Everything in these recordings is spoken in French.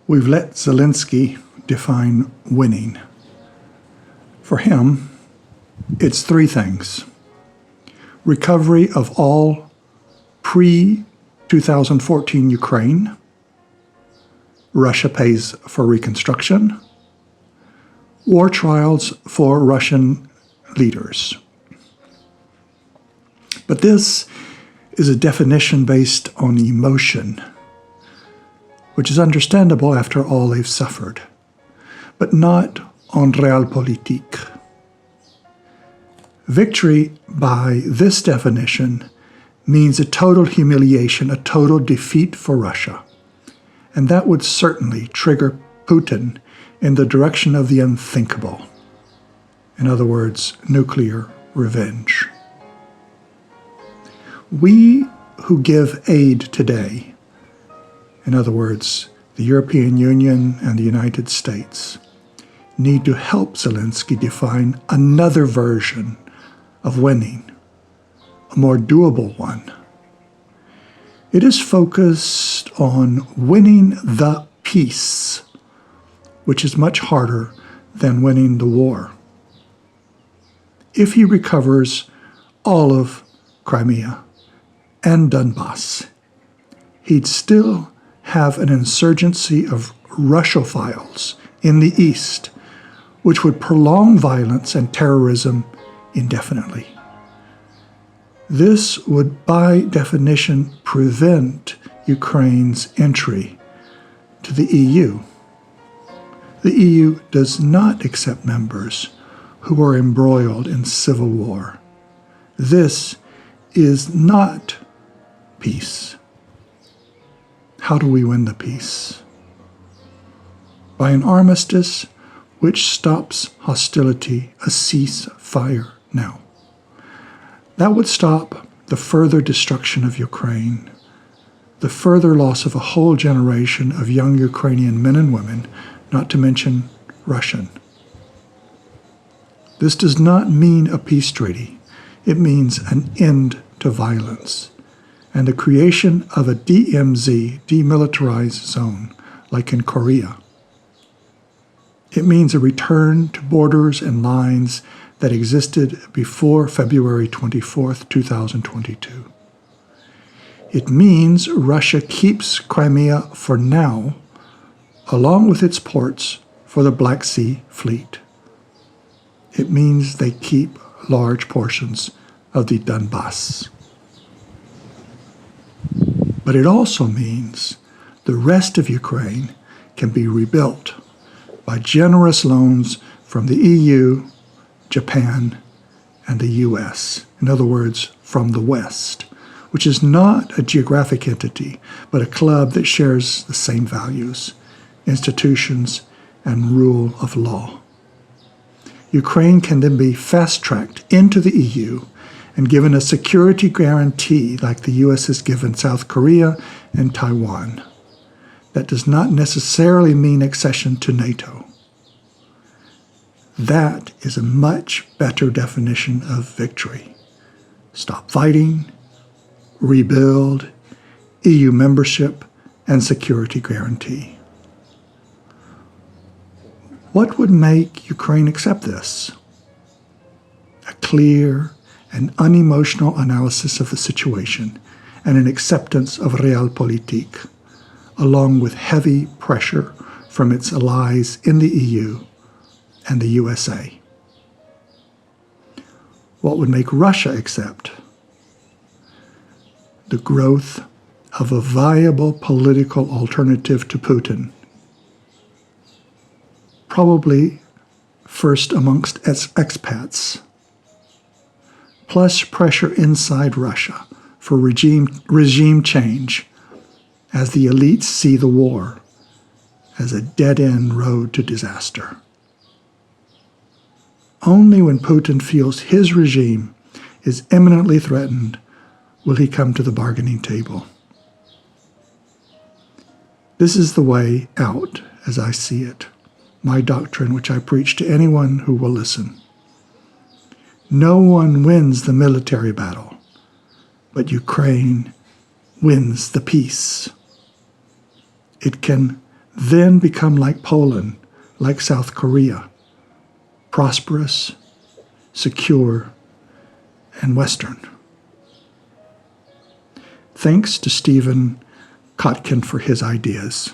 We've let Zelensky define winning. For him, it's three things: recovery of all pre-2014 Ukraine, Russia pays for reconstruction, war trials for Russian leaders. But this is a definition based on emotion, which is understandable after all they've suffered, but not on realpolitik. Victory by this definition means a total humiliation, a total defeat for Russia. And that would certainly trigger Putin in the direction of the unthinkable. In other words, nuclear revenge. We who give aid today, in other words, the European Union and the United States, need to help Zelensky define another version of winning, a more doable one. It is focused on winning the peace, which is much harder than winning the war. If he recovers all of Crimea and Donbass, he'd still have an insurgency of Russophiles in the east, which would prolong violence and terrorism indefinitely. This would, by definition, prevent Ukraine's entry to the EU. The EU does not accept members who are embroiled in civil war. This is not peace. How do we win the peace? By an armistice which stops hostility, a ceasefire now. That would stop the further destruction of Ukraine, the further loss of a whole generation of young Ukrainian men and women, not to mention Russian. This does not mean a peace treaty. It means an end to violence and the creation of a DMZ, demilitarized zone, like in Korea. It means a return to borders and lines that existed before February 24th, 2022. It means Russia keeps Crimea for now, along with its ports for the Black Sea Fleet. It means they keep large portions of the Donbass. But it also means the rest of Ukraine can be rebuilt by generous loans from the EU, Japan, and the US. In other words, from the West, which is not a geographic entity, but a club that shares the same values, institutions, and rule of law. Ukraine can then be fast-tracked into the EU and given a security guarantee like the US has given South Korea and Taiwan. That does not necessarily mean accession to NATO. That is a much better definition of victory. Stop fighting, rebuild, EU membership, and security guarantee. What would make Ukraine accept this? A clear and unemotional analysis of the situation and an acceptance of realpolitik, along with heavy pressure from its allies in the EU and the USA. What would make Russia accept? The growth of a viable political alternative to Putin, probably first amongst expats, plus pressure inside Russia for regime change as the elites see the war as a dead-end road to disaster. Only when Putin feels his regime is imminently threatened will he come to the bargaining table. This is the way out, as I see it, my doctrine which I preach to anyone who will listen. No one wins the military battle, but Ukraine wins the peace. It can then become like Poland, like South Korea, prosperous, secure, and Western. Thanks to Stephen Kotkin for his ideas.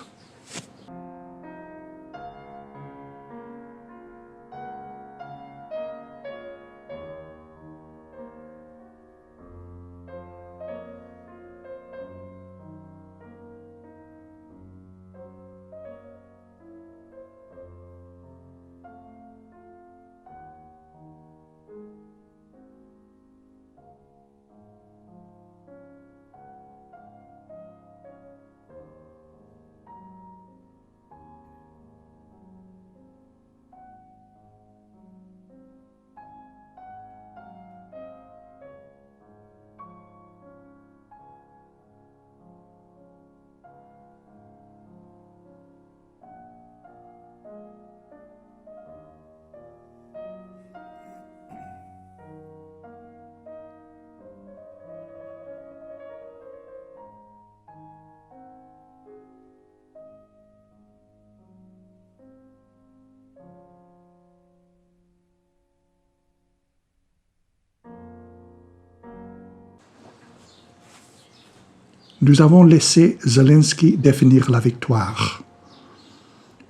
Nous avons laissé Zelensky définir la victoire.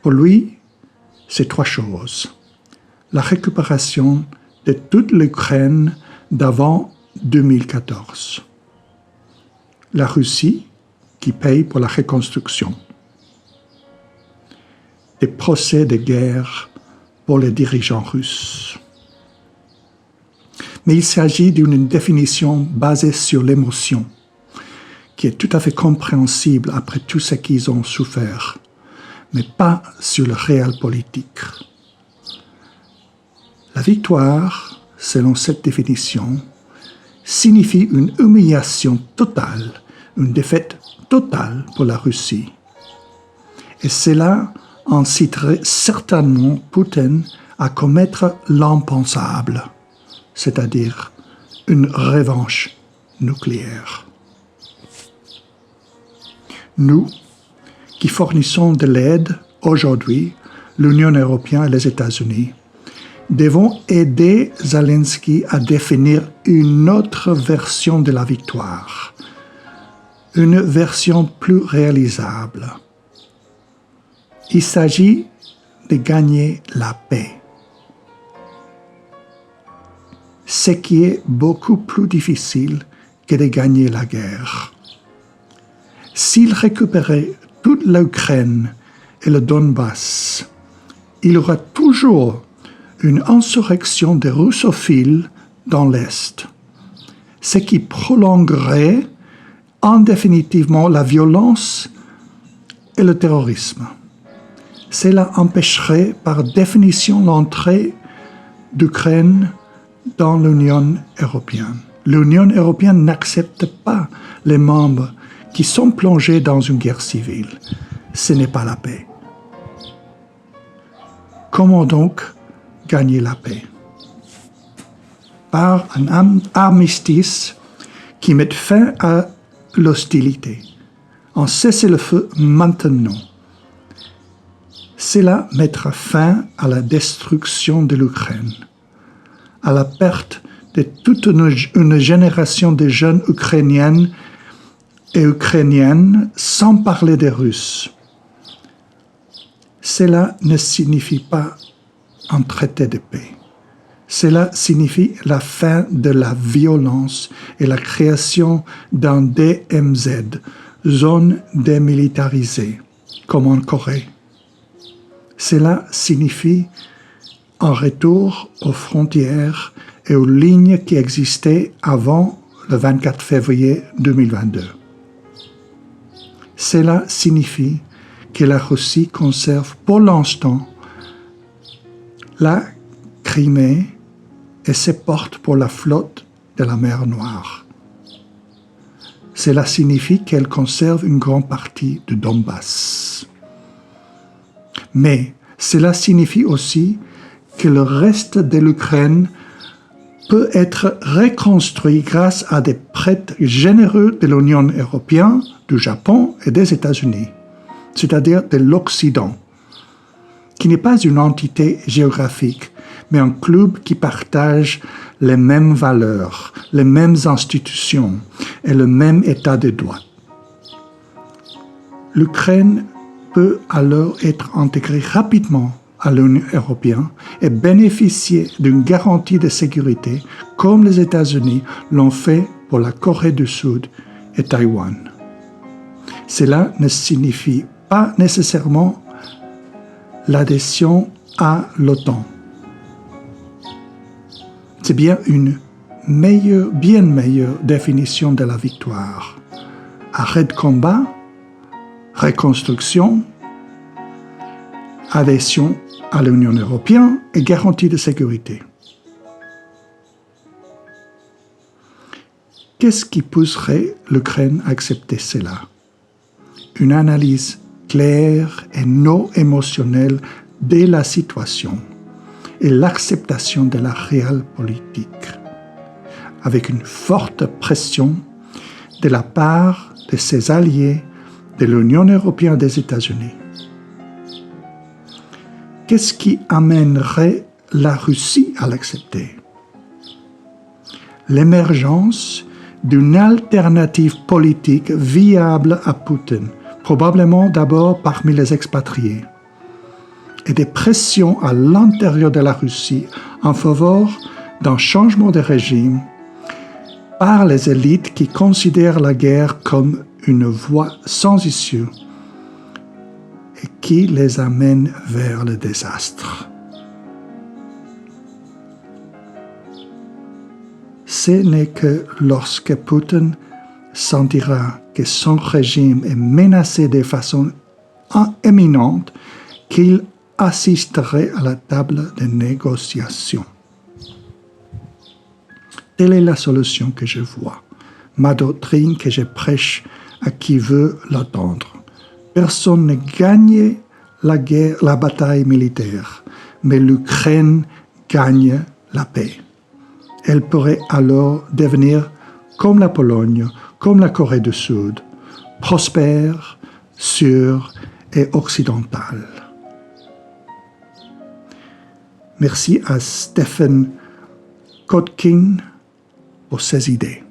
Pour lui, c'est trois choses. La récupération de toute l'Ukraine d'avant 2014. La Russie qui paye pour la reconstruction. Des procès de guerre pour les dirigeants russes. Mais il s'agit d'une définition basée sur l'émotion, qui est tout à fait compréhensible après tout ce qu'ils ont souffert, mais pas sur le réel politique. La victoire, selon cette définition, signifie une humiliation totale, une défaite totale pour la Russie. Et cela inciterait certainement Poutine à commettre l'impensable, c'est-à-dire une revanche nucléaire. Nous, qui fournissons de l'aide aujourd'hui, l'Union européenne et les États-Unis, devons aider Zelensky à définir une autre version de la victoire, une version plus réalisable. Il s'agit de gagner la paix, ce qui est beaucoup plus difficile que de gagner la guerre. S'il récupérait toute l'Ukraine et le Donbass, il y aura toujours une insurrection des russophiles dans l'Est, ce qui prolongerait indéfinitivement la violence et le terrorisme. Cela empêcherait par définition l'entrée d'Ukraine dans l'Union européenne. L'Union européenne n'accepte pas les membres qui sont plongés dans une guerre civile. Ce n'est pas la paix. Comment donc gagner la paix? Par un armistice qui mette fin à l'hostilité, un cessez-le-feu maintenant. Cela mettra fin à la destruction de l'Ukraine, à la perte de toute une génération de jeunes Ukrainiennes et Ukrainiennes, sans parler des Russes. Cela ne signifie pas un traité de paix. Cela signifie la fin de la violence et la création d'un DMZ, zone démilitarisée, comme en Corée. Cela signifie un retour aux frontières et aux lignes qui existaient avant le 24 février 2022. Cela signifie que la Russie conserve pour l'instant la Crimée et ses portes pour la flotte de la mer Noire. Cela signifie qu'elle conserve une grande partie du Donbass. Mais cela signifie aussi que le reste de l'Ukraine peut être reconstruit grâce à des prêts généreux de l'Union européenne, du Japon et des États-Unis. c'est-à-dire de l'Occident, qui n'est pas une entité géographique, mais un club qui partage les mêmes valeurs, les mêmes institutions et le même état de droit. L'Ukraine peut alors être intégrée rapidement à l'Union européenne et bénéficier d'une garantie de sécurité comme les États-Unis l'ont fait pour la Corée du Sud et Taïwan. Cela ne signifie pas nécessairement l'adhésion à l'OTAN. C'est bien une bien meilleure définition de la victoire. Arrêt de combat, reconstruction, adhésion à l'Union européenne et garantie de sécurité. Qu'est-ce qui pousserait l'Ukraine à accepter cela? Une analyse claire et non émotionnelle de la situation et l'acceptation de la réelle politique, avec une forte pression de la part de ses alliés de l'Union européenne et des États-Unis. Qu'est-ce qui amènerait la Russie à l'accepter? L'émergence d'une alternative politique viable à Poutine, probablement d'abord parmi les expatriés, et des pressions à l'intérieur de la Russie en faveur d'un changement de régime par les élites qui considèrent la guerre comme une voie sans issue et qui les amène vers le désastre. Ce n'est que lorsque Poutine sentira que son régime est menacé de façon imminente qu'il assisterait à la table de négociation. Telle est la solution que je vois, ma doctrine que je prêche à qui veut l'entendre. Personne ne gagne la bataille militaire, mais l'Ukraine gagne la paix. Elle pourrait alors devenir comme la Pologne, comme la Corée du Sud, prospère, sûre et occidentale. Merci à Stephen Kotkin pour ses idées.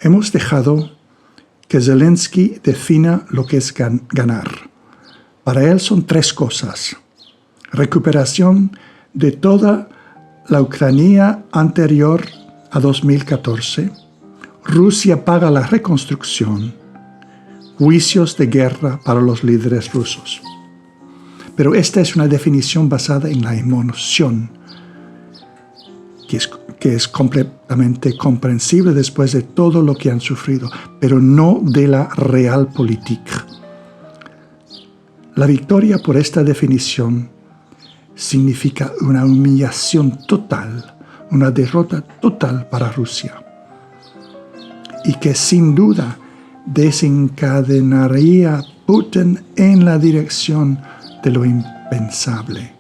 Hemos dejado que Zelensky defina lo que es ganar. Para él son tres cosas: recuperación de toda la Ucrania anterior a 2014, Rusia paga la reconstrucción, juicios de guerra para los líderes rusos. Pero esta es una definición basada en la emoción, que es completamente comprensible después de todo lo que han sufrido, pero no de la realpolitik. La victoria por esta definición significa una humillación total, una derrota total para Rusia, y que sin duda desencadenaría a Putin en la dirección de lo impensable,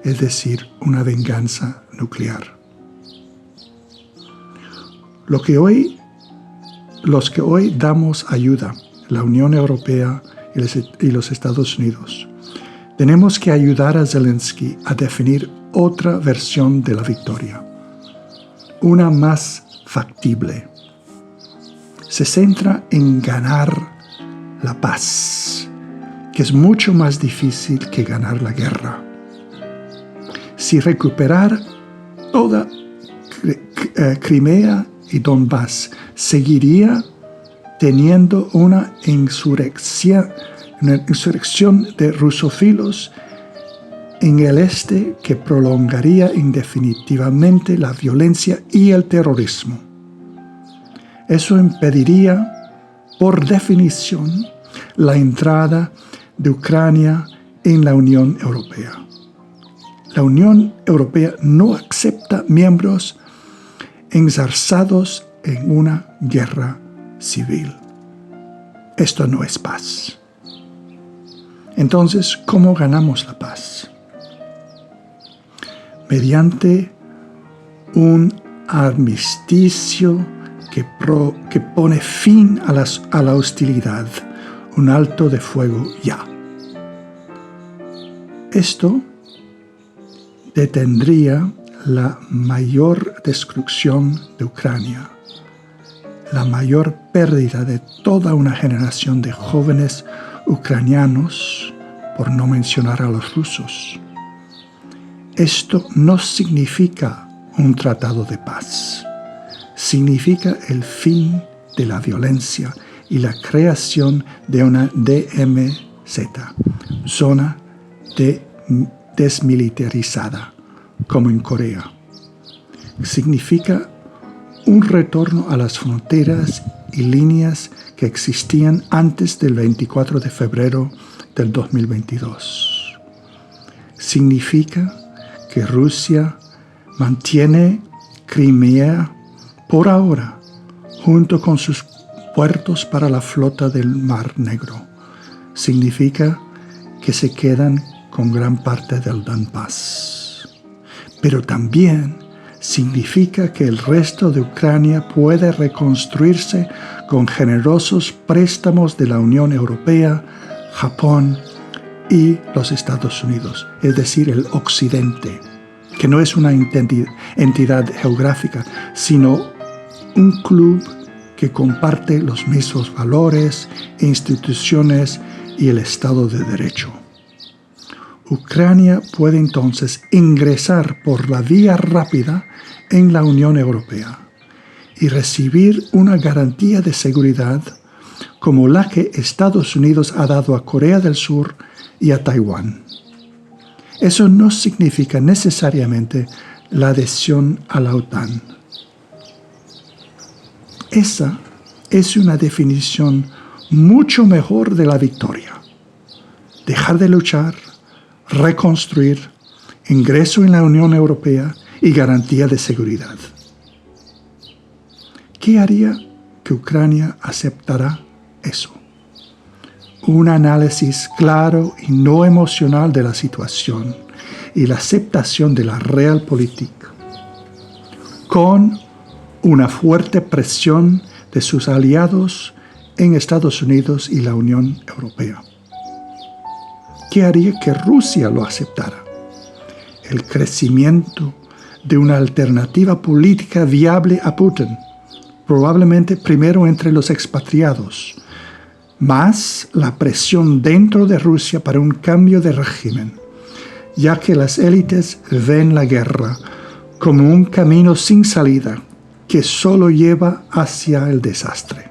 es decir, una venganza nuclear. Los que hoy damos ayuda, la Unión Europea y los Estados Unidos, tenemos que ayudar a Zelensky a definir otra versión de la victoria, una más factible. se centra en ganar la paz, que es mucho más difícil que ganar la guerra. Si recuperar toda Crimea y Donbass seguiría teniendo una insurrección de rusófilos en el este que prolongaría indefinitivamente la violencia y el terrorismo. Eso impediría, por definición, la entrada de Ucrania en la Unión Europea. La Unión Europea no acepta miembros enzarzados en una guerra civil. Esto no es paz. Entonces, ¿cómo ganamos la paz? Mediante un armisticio que pone fin a la hostilidad, un alto de fuego ya. Esto detendría la mayor destrucción de Ucrania, la mayor pérdida de toda una generación de jóvenes ucranianos, por no mencionar a los rusos. Esto no significa un tratado de paz. Significa el fin de la violencia y la creación de una DMZ, zona desmilitarizada, como en Corea. Significa un retorno a las fronteras y líneas que existían antes del 24 de febrero del 2022. Significa que Rusia mantiene Crimea por ahora, junto con sus puertos para la flota del Mar Negro. Significa que se quedan con gran parte del Donbass. Pero también significa que el resto de Ucrania puede reconstruirse con generosos préstamos de la Unión Europea, Japón y los Estados Unidos, es decir, el Occidente, que no es una entidad geográfica, sino un club que comparte los mismos valores, instituciones y el Estado de Derecho. Ucrania puede entonces ingresar por la vía rápida en la Unión Europea y recibir una garantía de seguridad como la que Estados Unidos ha dado a Corea del Sur y a Taiwán. Eso no significa necesariamente la adhesión a la OTAN. Esa es una definición mucho mejor de la victoria. Dejar de luchar, reconstruir, ingreso en la Unión Europea y garantía de seguridad. ¿Qué haría que Ucrania aceptara eso? Un análisis claro y no emocional de la situación y la aceptación de la realpolitik, con una fuerte presión de sus aliados en Estados Unidos y la Unión Europea. ¿Qué haría que Rusia lo aceptara? El crecimiento de una alternativa política viable a Putin, probablemente primero entre los expatriados, más la presión dentro de Rusia para un cambio de régimen, ya que las élites ven la guerra como un camino sin salida que solo lleva hacia el desastre.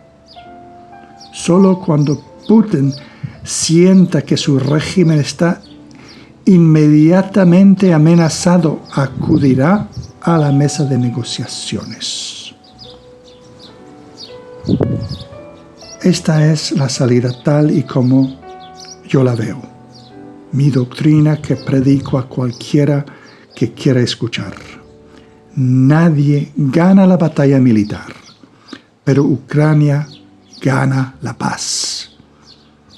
Solo cuando Putin sienta que su régimen está inmediatamente amenazado, acudirá a la mesa de negociaciones. Esta es la salida tal y como yo la veo. Mi doctrina que predico a cualquiera que quiera escuchar. Nadie gana la batalla militar, pero Ucrania gana la paz.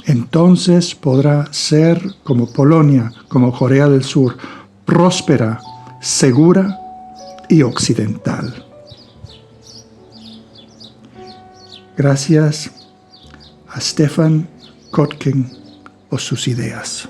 Entonces podrá ser como Polonia, como Corea del Sur, próspera, segura y occidental. Gracias a Stefan Kotkin por sus ideas.